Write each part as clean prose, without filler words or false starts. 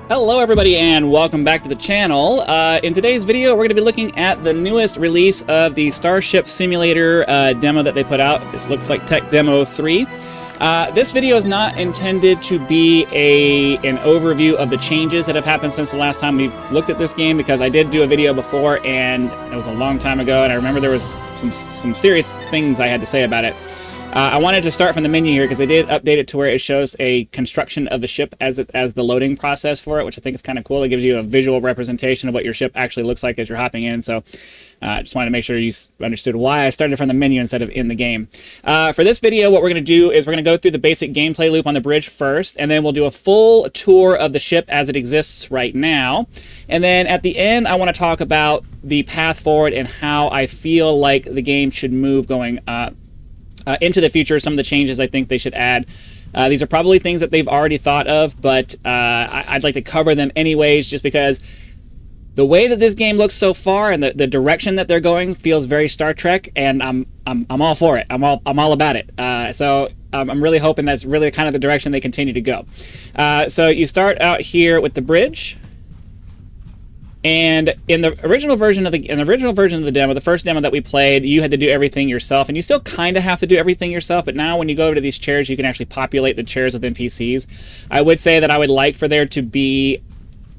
Hello everybody and welcome back to the channel. In today's video we're going to be looking at the newest release of the Starship Simulator demo that they put out. This looks like Tech Demo 3. This video is not intended to be an overview of the changes that have happened since the last time we looked at this game, because I did do a video before and it was a long time ago and I remember there was some serious things I had to say about it. I wanted to start from the menu here because they did update it to where it shows a construction of the ship as the loading process for it, which I think is kind of cool. It gives you a visual representation of what your ship actually looks like as you're hopping in. So I just wanted to make sure you understood why I started from the menu instead of in the game. For this video, what we're going to do is we're going to go through the basic gameplay loop on the bridge first, and then we'll do a full tour of the ship as it exists right now. And then at the end, I want to talk about the path forward and how I feel like the game should move going into the future, some of the changes I think they should add. These are probably things that they've already thought of, but I'd like to cover them anyways, just because the way that this game looks so far and the direction that they're going feels very Star Trek, and I'm all for it. I'm all about it. So I'm really hoping that's really kind of the direction they continue to go. So you start out here with the bridge. And in the original version of the demo, the first demo that we played, you had to do everything yourself, and you still kind of have to do everything yourself. But now, when you go over to these chairs, you can actually populate the chairs with NPCs. I would say that I would like for there to be,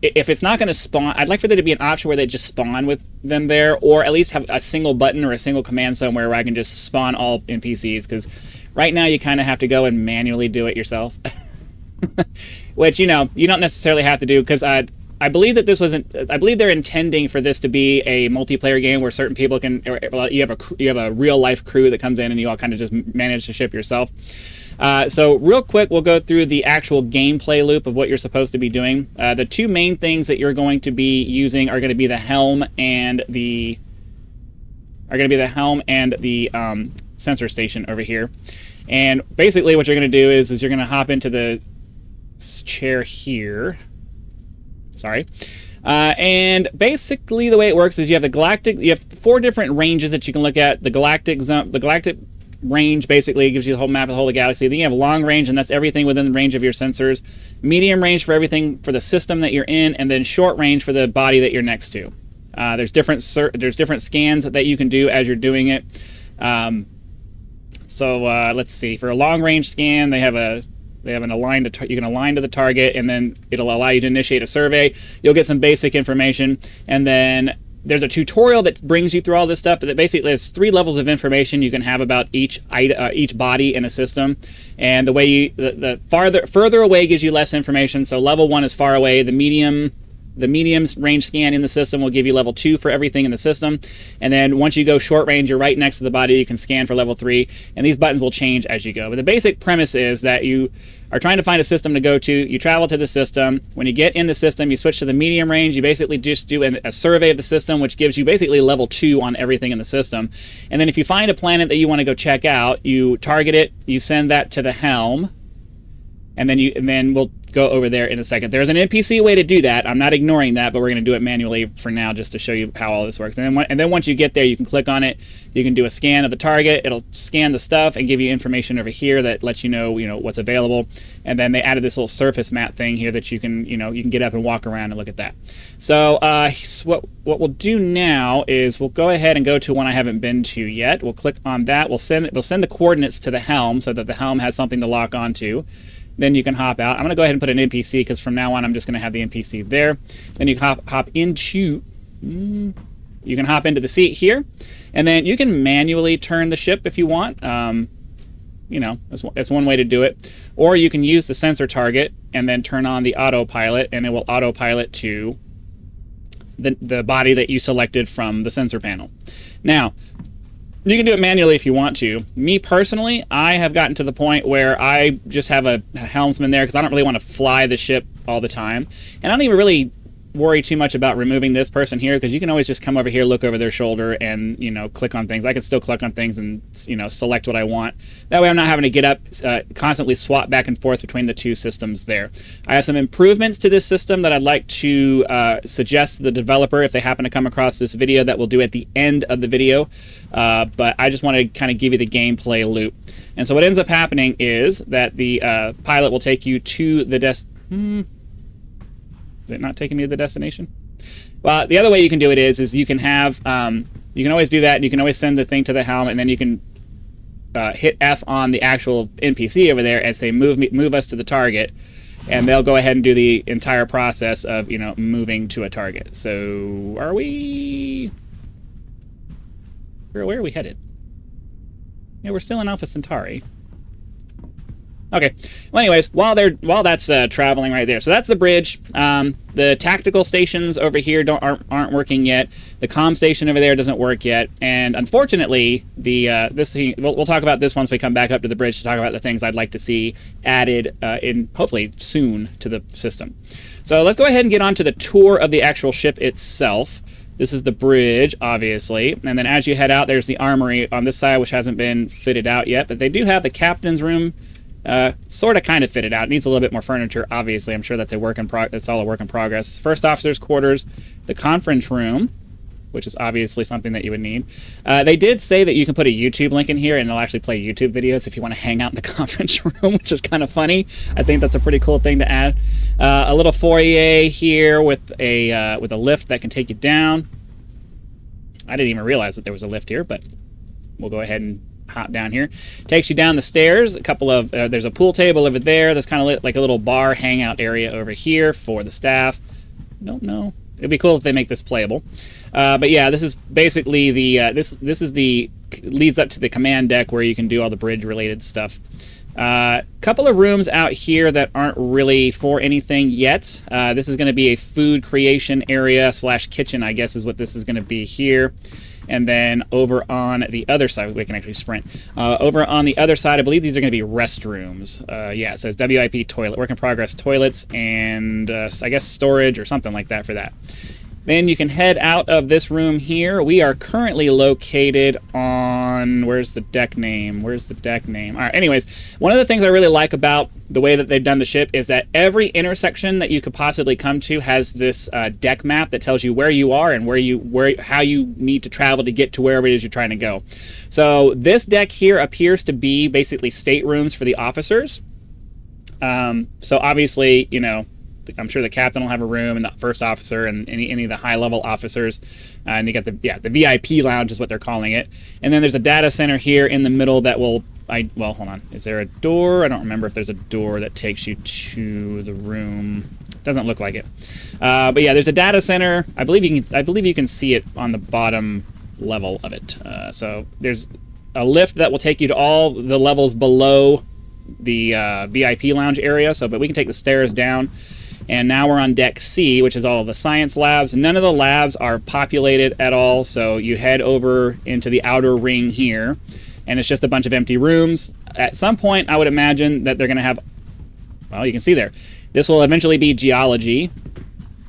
if it's not going to spawn, I'd like for there to be an option where they just spawn with them there, or at least have a single button or a single command somewhere where I can just spawn all NPCs. Because right now, you kind of have to go and manually do it yourself, which you don't necessarily have to do, because I believe that this wasn't. I believe they're intending for this to be a multiplayer game where certain people can. You have a real life crew that comes in and you all kind of just manage the ship yourself. So real quick, we'll go through the actual gameplay loop of what you're supposed to be doing. The two main things that you're going to be using are going to be the helm and the sensor station over here. And basically, what you're going to do is you're going to hop into the chair here. Sorry. And basically the way it works is you have 4 different ranges that you can look at. The galactic zone, the galactic range basically gives you the whole map of the whole galaxy. Then you have long range, and that's everything within the range of your sensors. Medium range for everything for the system that you're in, and then short range for the body that you're next to. There's different scans that you can do as you're doing it. Let's see. For a long range scan, they have an you can align to the target, and then it'll allow you to initiate a survey. You'll get some basic information, and then there's a tutorial that brings you through all this stuff. But basically, it's 3 levels of information you can have about each body in a system, and the way the further away gives you less information. So level 1 is far away. The medium range scan in the system will give you level 2 for everything in the system. And then once you go short range, you're right next to the body, you can scan for level 3. And these buttons will change as you go. But the basic premise is that you are trying to find a system to go to. You travel to the system. When you get in the system, you switch to the medium range. You basically just do a survey of the system, which gives you basically level 2 on everything in the system. And then if you find a planet that you want to go check out, you target it, you send that to the helm, and then we'll go over there in a second. There's an NPC way to do that. I'm not ignoring that, but we're going to do it manually for now just to show you how all this works. And then once you get there, you can click on it. You can do a scan of the target. It'll scan the stuff and give you information over here that lets you know what's available. And then they added this little surface map thing here that you can get up and walk around and look at that. So what we'll do now is we'll go ahead and go to one I haven't been to yet. We'll click on that. We'll send the coordinates to the helm so that the helm has something to lock onto. Then you can hop out. I'm going to go ahead and put an NPC because from now on I'm just going to have the NPC there. Then you can hop into the seat here, and then you can manually turn the ship if you want. That's one way to do it. Or you can use the sensor target and then turn on the autopilot, and it will autopilot to the body that you selected from the sensor panel. Now, you can do it manually if you want to. Me personally, I have gotten to the point where I just have a helmsman there because I don't really want to fly the ship all the time. And I don't even really worry too much about removing this person here because you can always just come over here, look over their shoulder, and click on things. I can still click on things and select what I want. That way I'm not having to get up, constantly swap back and forth between the two systems there. I have some improvements to this system that I'd like to suggest to the developer if they happen to come across this video that we'll do at the end of the video. But I just want to kind of give you the gameplay loop. And so what ends up happening is that the pilot will take you to the Is it not taking me to the destination? Well, the other way you can do it is you can have, you can always do that, and you can always send the thing to the helm, and then you can hit F on the actual NPC over there and say, move us to the target, and they'll go ahead and do the entire process of, you know, moving to a target. So, are we... Where are we headed? Yeah, we're still in Alpha Centauri. Okay. Well, anyways, while that's traveling right there, so that's the bridge. The tactical stations over here aren't working yet. The comm station over there doesn't work yet, and unfortunately, this thing, we'll talk about this once we come back up to the bridge to talk about the things I'd like to see added in hopefully soon to the system. So let's go ahead and get on to the tour of the actual ship itself. This is the bridge, obviously, and then as you head out, there's the armory on this side, which hasn't been fitted out yet, but they do have the captain's room. Sort of kind of fitted out. It needs a little bit more furniture, obviously. I'm sure that's it's all a work in progress. First officer's quarters, the conference room, which is obviously something that you would need. They did say that you can put a YouTube link in here and it'll actually play YouTube videos if you want to hang out in the conference room, which is kind of funny. I think that's a pretty cool thing to add. A little foyer here with a lift that can take you down. I didn't even realize that there was a lift here, but we'll go ahead and hop down here. Takes you down the stairs. A couple of there's a pool table over there. There's kind of like a little bar hangout area over here for the staff. Don't know. It'd be cool if they make this playable. But yeah, this is basically the this is the leads up to the command deck where you can do all the bridge related stuff. Couple of rooms out here that aren't really for anything yet. This is going to be a food creation area / kitchen, I guess is what this is going to be here. And then over on the other side, we can actually sprint. Over on the other side, I believe these are going to be restrooms. Yeah, it says WIP toilet, work in progress toilets, and I guess storage or something like that for that. Then you can head out of this room here. We are currently located on... Where's the deck name? Where's the deck name? All right, anyways, one of the things I really like about the way that they've done the ship is that every intersection that you could possibly come to has this deck map that tells you where you are and how you need to travel to get to wherever it is you're trying to go. So this deck here appears to be basically staterooms for the officers. So obviously, you know, I'm sure the captain will have a room, and the first officer, and any of the high-level officers. And you got the VIP lounge is what they're calling it. And then there's a data center here in the middle that will... well, hold on. Is there a door? I don't remember if there's a door that takes you to the room. Doesn't look like it. But yeah, there's a data center. I believe you can see it on the bottom level of it. So there's a lift that will take you to all the levels below the VIP lounge area. But we can take the stairs down. And now we're on deck C, which is all of the science labs. None of the labs are populated at all, so you head over into the outer ring here, and it's just a bunch of empty rooms. At some point, I would imagine that they're going to have... Well, you can see there. This will eventually be geology.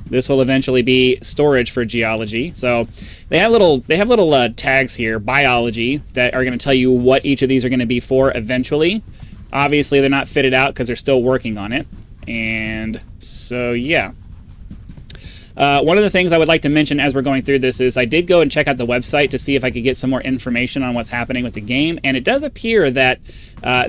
This will eventually be storage for geology. So they have little tags here, biology, that are going to tell you what each of these are going to be for eventually. Obviously, they're not fitted out because they're still working on it. And so, yeah. One of the things I would like to mention as we're going through this is I did go and check out the website to see if I could get some more information on what's happening with the game, and it does appear that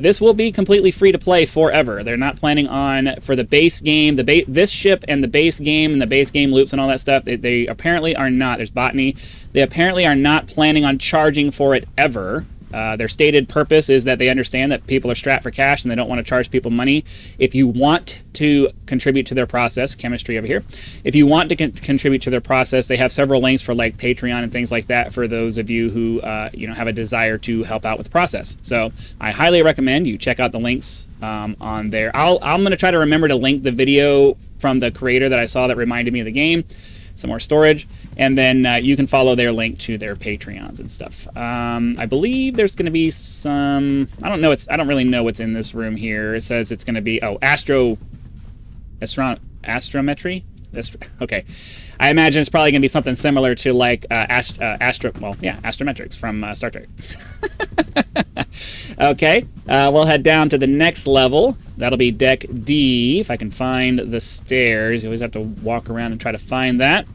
this will be completely free to play forever. They're not planning on, for the base game, this ship and the base game and the base game loops and all that stuff, they apparently are not. There's botany. They apparently are not planning on charging for it ever. Their stated purpose is that they understand that people are strapped for cash and they don't want to charge people money. If you want to contribute to their process, chemistry over here, if you want to contribute to their process, they have several links for like Patreon and things like that for those of you who have a desire to help out with the process. So I highly recommend you check out the links on there. I'm going to try to remember to link the video from the creator that I saw that reminded me of the game. Some more storage, and then you can follow their link to their Patreons and stuff. I believe there's going to be some... I don't really know what's in this room here. It says it's going to be astrometry. Okay, I imagine it's probably going to be something similar to like astrometrics from Star Trek. Okay, we'll head down to the next level. That'll be deck D. If I can find the stairs, you always have to walk around and try to find that.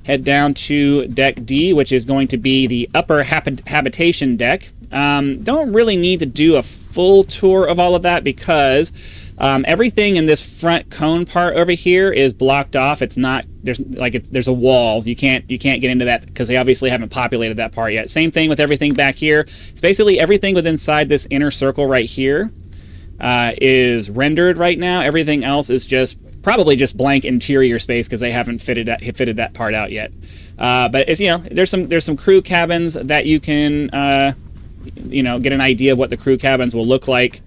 Head down to deck D, which is going to be the upper habitation deck. Don't really need to do a full tour of all of that because Everything in this front cone part over here is blocked off. It's not, there's a wall. You can't get into that because they obviously haven't populated that part yet. Same thing with everything back here. It's basically everything within inside this inner circle right here is rendered right now. Everything else is probably just blank interior space because they haven't fitted that part out yet. But it's, there's some crew cabins that you can get an idea of what the crew cabins will look like.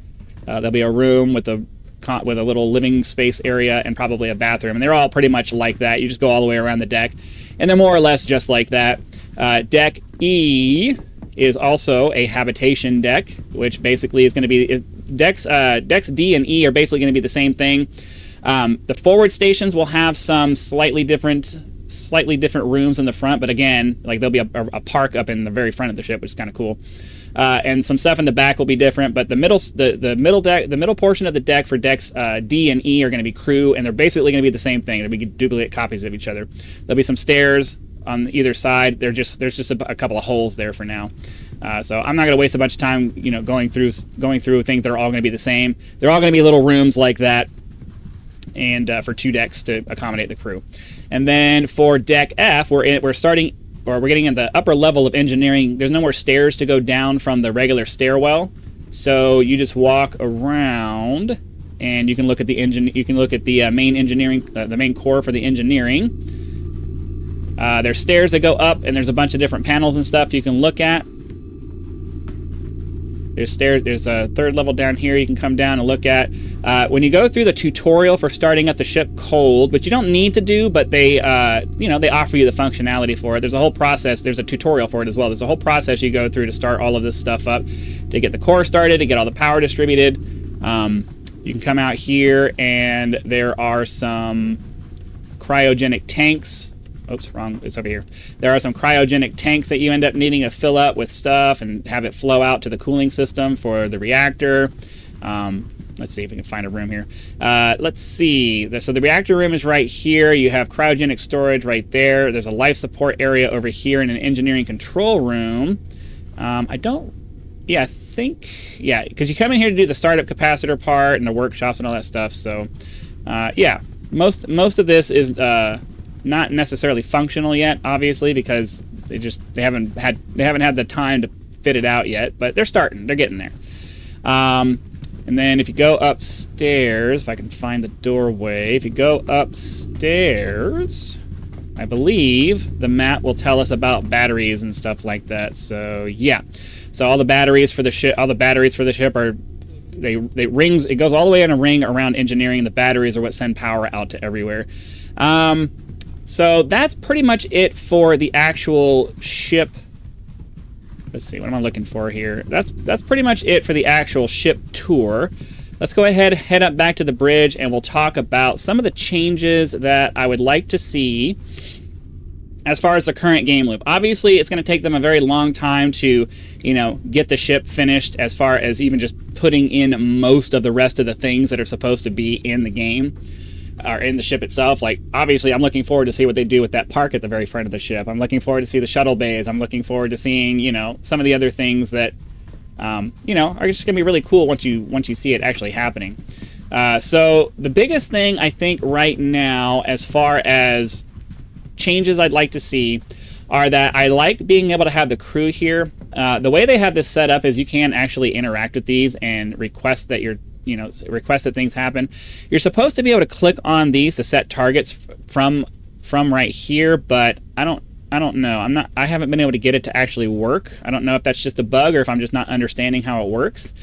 There'll be a room with a little living space area and probably a bathroom, and they're all pretty much like that. You just go all the way around the deck, and they're more or less just like that. Deck E is also a habitation deck, which basically is going to be decks D and E are basically going to be the same thing. The forward stations will have some slightly different rooms in the front, but again, like there'll be a park up in the very front of the ship, which is kind of cool. And some stuff in the back will be different, but the middle portion of the deck for decks D and E are going to be crew, and they're basically going to be the same thing. They'll be duplicate copies of each other. There'll be some stairs on either side. There's just a couple of holes there for now. So I'm not going to waste a bunch of time, going through things that are all going to be the same. They're all going to be little rooms like that, and for 2 decks to accommodate the crew. And then for deck F, we're getting in the upper level of engineering. There's no more stairs to go down from the regular stairwell, so you just walk around, and you can look at the engine. You can look at the main engineering, the main core for the engineering. There's stairs that go up, and there's a bunch of different panels and stuff you can look at. There's a third level down here you can come down and look at. When you go through the tutorial for starting up the ship cold, which you don't need to do, but they offer you the functionality for it. There's a whole process. There's a tutorial for it as well. There's a whole process you go through to start all of this stuff up, to get the core started, to get all the power distributed. You can come out here, and there are some cryogenic tanks. Oops, wrong. It's over here. There are some cryogenic tanks that you end up needing to fill up with stuff and have it flow out to the cooling system for the reactor. Let's see if we can find a room here. Let's see. So the reactor room is right here. You have cryogenic storage right there. There's a life support area over here and an engineering control room. Because you come in here to do the startup capacitor part and the workshops and all that stuff. So, most of this is not necessarily functional yet, obviously, because they haven't had the time to fit it out yet, but they're getting there. And then if you go upstairs, if I can find the doorway, if you go upstairs, I believe the map will tell us about batteries and stuff like that. So yeah, so all the batteries for the ship are rings. It goes all the way in a ring around engineering, and the batteries are what send power out to everywhere. So that's pretty much it for the actual ship. Let's see, what am I looking for here? That's pretty much it for the actual ship tour. Let's go ahead, head up back to the bridge, and we'll talk about some of the changes that I would like to see as far as the current game loop. Obviously, it's going to take them a very long time to, get the ship finished, as far as even just putting in most of the rest of the things that are supposed to be in the game. Or in the ship itself. Like, obviously, I'm looking forward to see what they do with that park at the very front of the ship. I'm looking forward to see the shuttle bays. I'm looking forward to seeing, some of the other things that, are just going to be really cool once you see it actually happening. So the biggest thing I think right now, as far as changes I'd like to see, are that I like being able to have the crew here. The way they have this set up is you can actually interact with these and request that request that things happen. You're supposed to be able to click on these to set targets from right here, but I don't know. I haven't been able to get it to actually work. I don't know if that's just a bug or if I'm just not understanding how it works.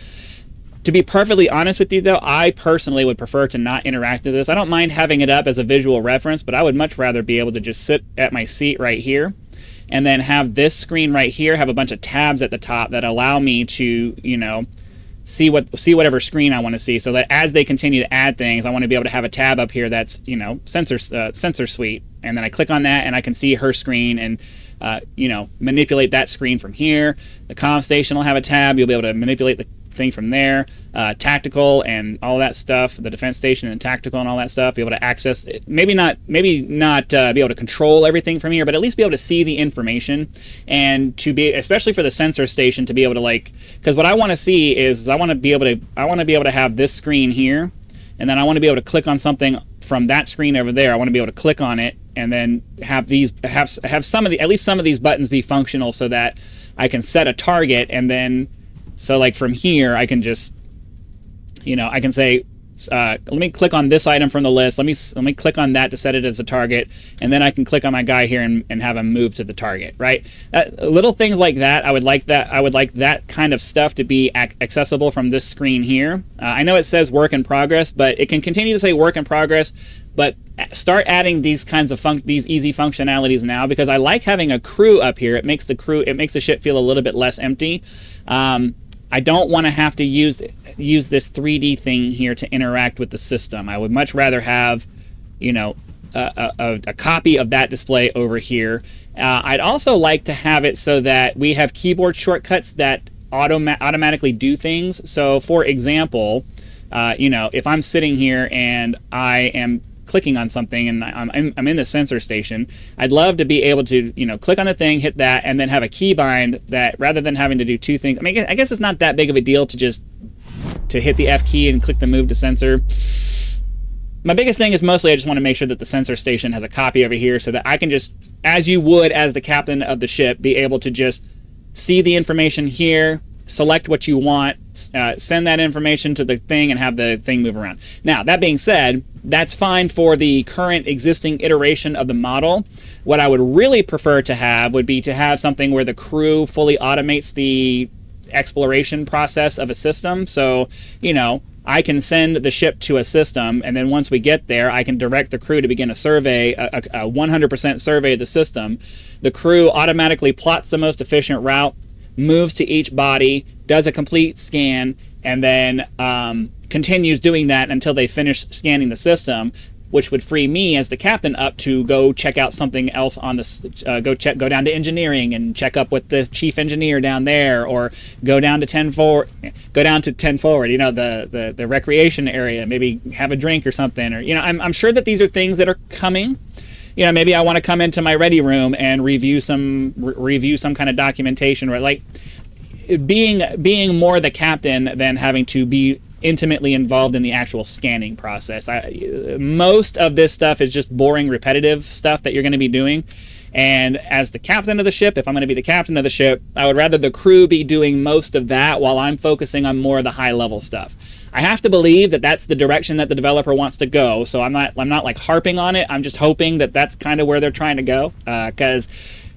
To be perfectly honest with you, though, I personally would prefer to not interact with this. I don't mind having it up as a visual reference, but I would much rather be able to just sit at my seat right here and then have this screen right here have a bunch of tabs at the top that allow me to, see whatever screen I want to see, so that as they continue to add things, I want to be able to have a tab up here that's sensor suite, and then I click on that and I can see her screen and manipulate that screen from here. The comm station will have a tab. You'll be able to manipulate the thing from there. Tactical and all that stuff, the defense station and tactical and all that stuff, be able to access it. Maybe not be able to control everything from here, but at least be able to see the information, and to be, especially for the sensor station, to be able to because what I want to see is I want to be able to have this screen here and then I want to be able to click on something from that screen over there. I want to be able to click on it and then have some of the, at least some of these buttons be functional so that I can set a target, and then so like from here I can just, you know, I can say let me click on this item from the list. Let me click on that to set it as a target, and then I can click on my guy here and have him move to the target. Right, little things like that. I would like that kind of stuff to be accessible from this screen here. I know it says work in progress, but it can continue to say work in progress. But start adding these kinds of these easy functionalities now, because I like having a crew up here. It makes the ship feel a little bit less empty. I don't want to have to use this 3D thing here to interact with the system. I would much rather have, you know, a copy of that display over here. I'd also like to have it so that we have keyboard shortcuts that automatically do things. So, for example, you know, if I'm sitting here and I am clicking on something and I'm in the sensor station, I'd love to be able to, you know, click on the thing, hit that, and then have a keybind that, rather than having to do two things. I mean, I guess it's not that big of a deal to just hit the F key and click the move to sensor. My biggest thing is mostly I just want to make sure that the sensor station has a copy over here so that I can just, as you would as the captain of the ship, be able to just see the information here, select what you want, send that information to the thing, and have the thing move around. Now, that being said, that's fine for the current existing iteration of the model. What I would really prefer to have would be to have something where the crew fully automates the exploration process of a system. So, you know, I can send the ship to a system, and then once we get there, I can direct the crew to begin a survey, a 100% survey of the system. The crew automatically plots the most efficient route, moves to each body, does a complete scan, and then continues doing that until they finish scanning the system, which would free me as the captain up to go check out something else on this. Go down to engineering and check up with the chief engineer down there, or go down to 10 forward. You know, the recreation area. Maybe have a drink or something. Or, you know, I'm sure that these are things that are coming. You know, maybe I want to come into my ready room and review some kind of documentation, or like being more the captain than having to be intimately involved in the actual scanning process. Most of this stuff is just boring, repetitive stuff that you're going to be doing. And as the captain of the ship, if I'm going to be the captain of the ship, I would rather the crew be doing most of that while I'm focusing on more of the high-level stuff. I have to believe that that's the direction that the developer wants to go, so I'm not like harping on it. I'm just hoping that that's kind of where they're trying to go, because,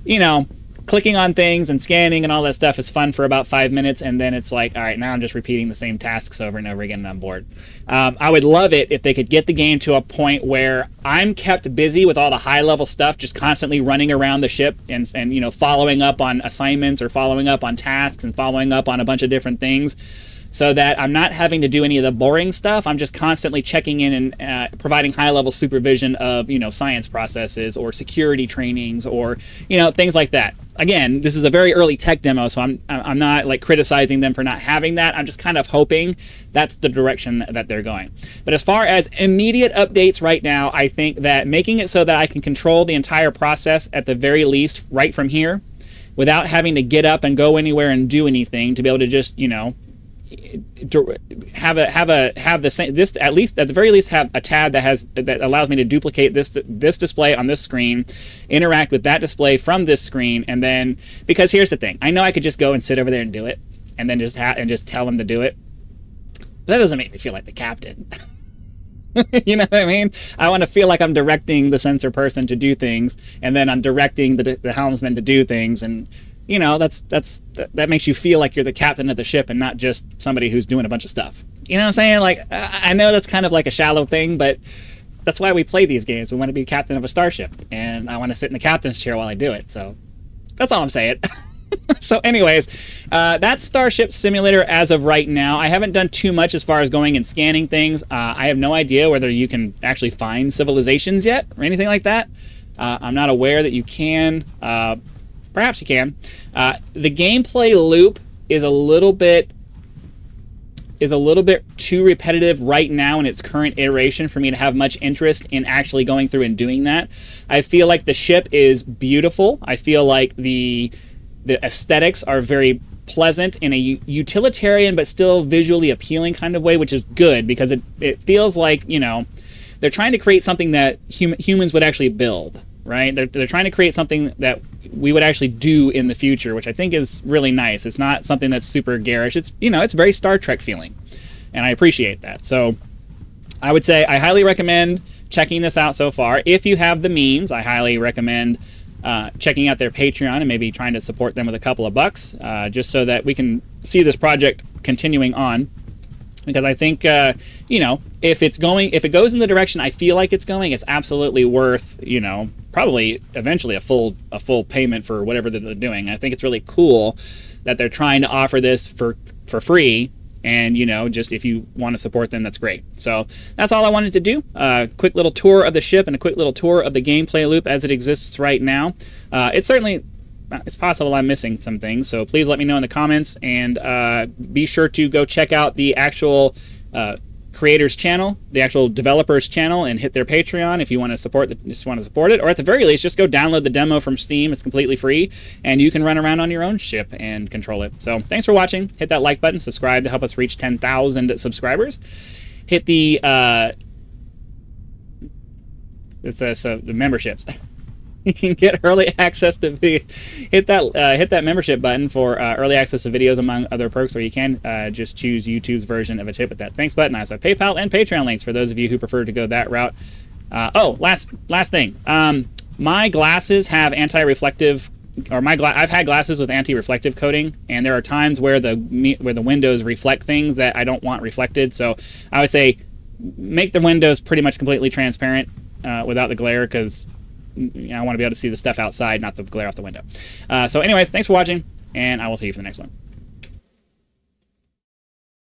you know, clicking on things and scanning and all that stuff is fun for about 5 minutes, and then it's like, all right, now I'm just repeating the same tasks over and over again, and I'm bored. I would love it if they could get the game to a point where I'm kept busy with all the high-level stuff, just constantly running around the ship and you know, following up on assignments or following up on tasks and following up on a bunch of different things, so that I'm not having to do any of the boring stuff. I'm just constantly checking in and providing high-level supervision of, you know, science processes or security trainings or, you know, things like that. Again, this is a very early tech demo, so I'm not like criticizing them for not having that. I'm just kind of hoping that's the direction that they're going. But as far as immediate updates right now, I think that making it so that I can control the entire process at the very least right from here, without having to get up and go anywhere and do anything, to be able to just, you know, have the same, this, at least at the very least, have a tab that allows me to duplicate this display on this screen, interact with that display from this screen, and then, because here's the thing, I know I could just go and sit over there and do it, and then just tell them to do it, but that doesn't make me feel like the captain. You know what I mean? I want to feel like I'm directing the sensor person to do things, and then I'm directing the helmsman to do things, and you know, that makes you feel like you're the captain of the ship and not just somebody who's doing a bunch of stuff. You know what I'm saying? Like, I know that's kind of like a shallow thing, but that's why we play these games. We want to be captain of a starship, and I want to sit in the captain's chair while I do it. So that's all I'm saying. So anyways, that's Starship Simulator as of right now. I haven't done too much as far as going and scanning things. I have no idea whether you can actually find civilizations yet or anything like that. I'm not aware that you can. Perhaps you can. The gameplay loop is a little bit too repetitive right now in its current iteration for me to have much interest in actually going through and doing that. I feel like the ship is beautiful. I feel like the aesthetics are very pleasant in a utilitarian but still visually appealing kind of way, which is good because it feels like, you know, they're trying to create something that humans would actually build, right? They're trying to create something that we would actually do in the future, which I think is really nice. It's not something that's super garish. It's, you know, it's very Star Trek feeling, and I appreciate that. So I would say I highly recommend checking this out so far. If you have the means, I highly recommend checking out their Patreon and maybe trying to support them with a couple of bucks, just so that we can see this project continuing on. Because I think, you know, if it goes in the direction I feel like it's going, it's absolutely worth, you know, probably eventually a full payment for whatever they're doing. I think it's really cool that they're trying to offer this for free. And, you know, just if you want to support them, that's great. So that's all I wanted to do. Quick little tour of the ship and a quick little tour of the gameplay loop as it exists right now. It's possible I'm missing some things, so please let me know in the comments, and be sure to go check out the actual creators channel, the actual developers channel, and hit their Patreon if you want to support it, or at the very least just go download the demo from Steam. It's completely free, and you can run around on your own ship and control it. So thanks for watching. Hit that like button, subscribe to help us reach 10,000 subscribers. Hit the the memberships. You can get early access to hit that membership button for early access to videos, among other perks, or you can just choose YouTube's version of a tip with that thanks button. I also have PayPal and Patreon links for those of you who prefer to go that route. Last thing. My glasses have anti-reflective, I've had glasses with anti-reflective coating, and there are times where the windows reflect things that I don't want reflected. So I would say make the windows pretty much completely transparent without the glare, because I want to be able to see the stuff outside, not the glare off the window. So anyways, thanks for watching, and I will see you for the next one.